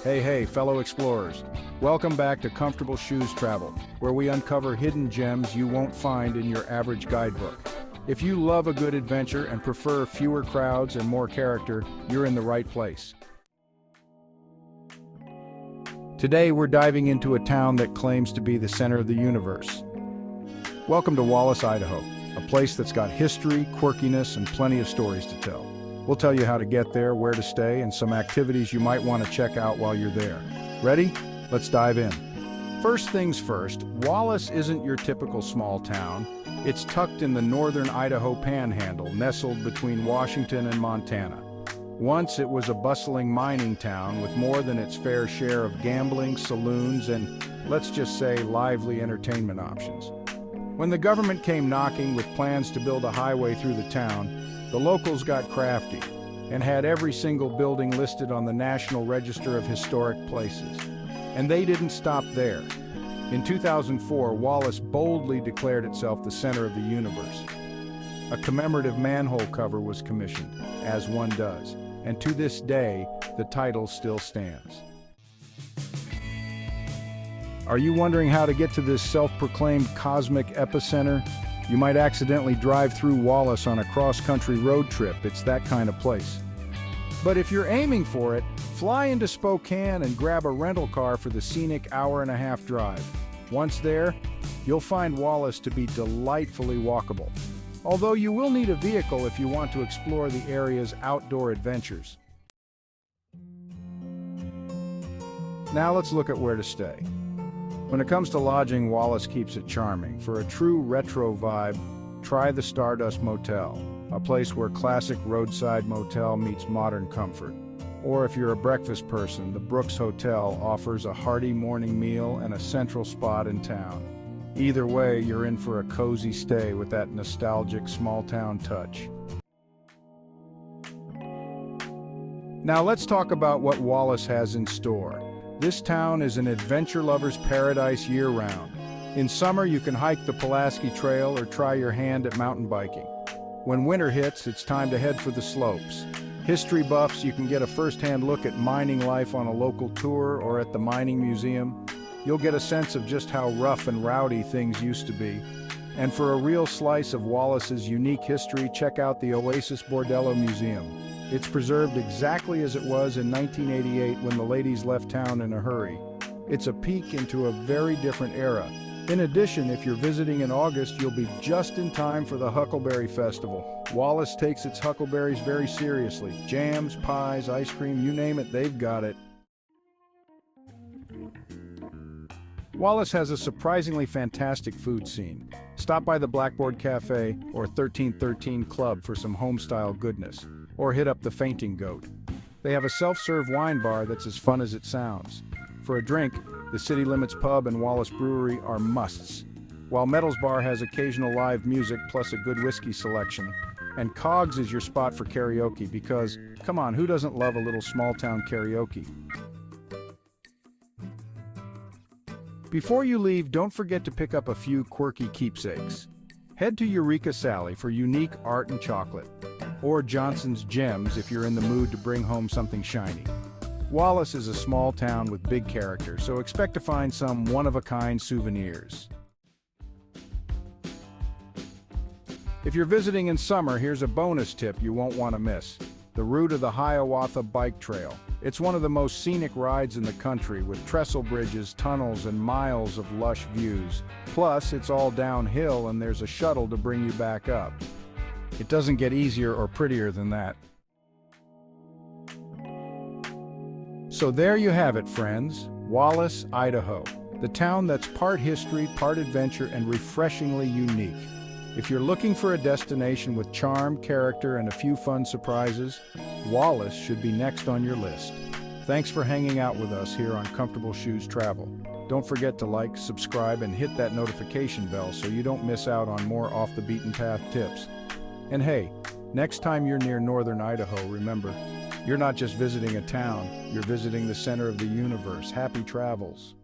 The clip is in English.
Hey, fellow explorers. Welcome back to Comfortable Shoes Travel, where we uncover hidden gems you won't find in your average guidebook. If you love a good adventure and prefer fewer crowds and more character, you're in the right place. Today we're diving into a town that claims to be the center of the universe. Welcome to Wallace, Idaho, a place that's got history, quirkiness, and plenty of stories to tell. We'll tell you how to get there, where to stay, and some activities you might want to check out while you're there. Ready? Let's dive in. First things first, Wallace isn't your typical small town. It's tucked in the northern Idaho panhandle, nestled between Washington and Montana. Once it was a bustling mining town with more than its fair share of gambling, saloons, and, let's just say, lively entertainment options. When the government came knocking with plans to build a highway through the town, the locals got crafty and had every single building listed on the National Register of Historic Places. And they didn't stop there. In 2004, Wallace boldly declared itself the center of the universe. A commemorative manhole cover was commissioned, as one does, and to this day, the title still stands. Are you wondering how to get to this self-proclaimed cosmic epicenter? You might accidentally drive through Wallace on a cross-country road trip. It's that kind of place. But if you're aiming for it, fly into Spokane and grab a rental car for the scenic hour-and-a-half drive. Once there, you'll find Wallace to be delightfully walkable. Although you will need a vehicle if you want to explore the area's outdoor adventures. Now let's look at where to stay. When it comes to lodging, Wallace keeps it charming. For a true retro vibe, try the Stardust Motel, a place where classic roadside motel meets modern comfort. Or if you're a breakfast person, the Brooks Hotel offers a hearty morning meal and a central spot in town. Either way, you're in for a cozy stay with that nostalgic small-town touch. Now let's talk about what Wallace has in store. This town is an adventure lover's paradise year-round. In summer, you can hike the Pulaski Trail or try your hand at mountain biking. When winter hits, it's time to head for the slopes. History buffs, you can get a first-hand look at mining life on a local tour or at the mining museum. You'll get a sense of just how rough and rowdy things used to be. And for a real slice of Wallace's unique history, check out the Oasis Brothel Museum. It's preserved exactly as it was in 1988 when the ladies left town in a hurry. It's a peek into a very different era. In addition, if you're visiting in August, you'll be just in time for the Huckleberry Festival. Wallace takes its huckleberries very seriously. Jams, pies, ice cream, you name it, they've got it. Wallace has a surprisingly fantastic food scene. Stop by the Blackboard Café or 1313 Club for some home-style goodness. Or hit up the Fainting Goat. They have a self-serve wine bar that's as fun as it sounds. For a drink, the City Limits Pub and Wallace Brewery are musts, while Metal's Bar has occasional live music plus a good whiskey selection. And Cogs is your spot for karaoke because, come on, who doesn't love a little small-town karaoke? Before you leave, don't forget to pick up a few quirky keepsakes. Head to Eureka Sally for unique art and chocolate, or Johnson's Gems if you're in the mood to bring home something shiny. Wallace is a small town with big character, so expect to find some one-of-a-kind souvenirs. If you're visiting in summer, here's a bonus tip you won't want to miss. The route of the Hiawatha Bike Trail. It's one of the most scenic rides in the country with trestle bridges, tunnels, and miles of lush views. Plus, it's all downhill and there's a shuttle to bring you back up. It doesn't get easier or prettier than that. So there you have it, friends. Wallace, Idaho. The town that's part history, part adventure, and refreshingly unique. If you're looking for a destination with charm, character, and a few fun surprises, Wallace should be next on your list. Thanks for hanging out with us here on Comfortable Shoes Travel. Don't forget to like, subscribe, and hit that notification bell so you don't miss out on more off-the-beaten-path tips. And hey, next time you're near northern Idaho, remember, you're not just visiting a town, you're visiting the center of the universe. Happy travels.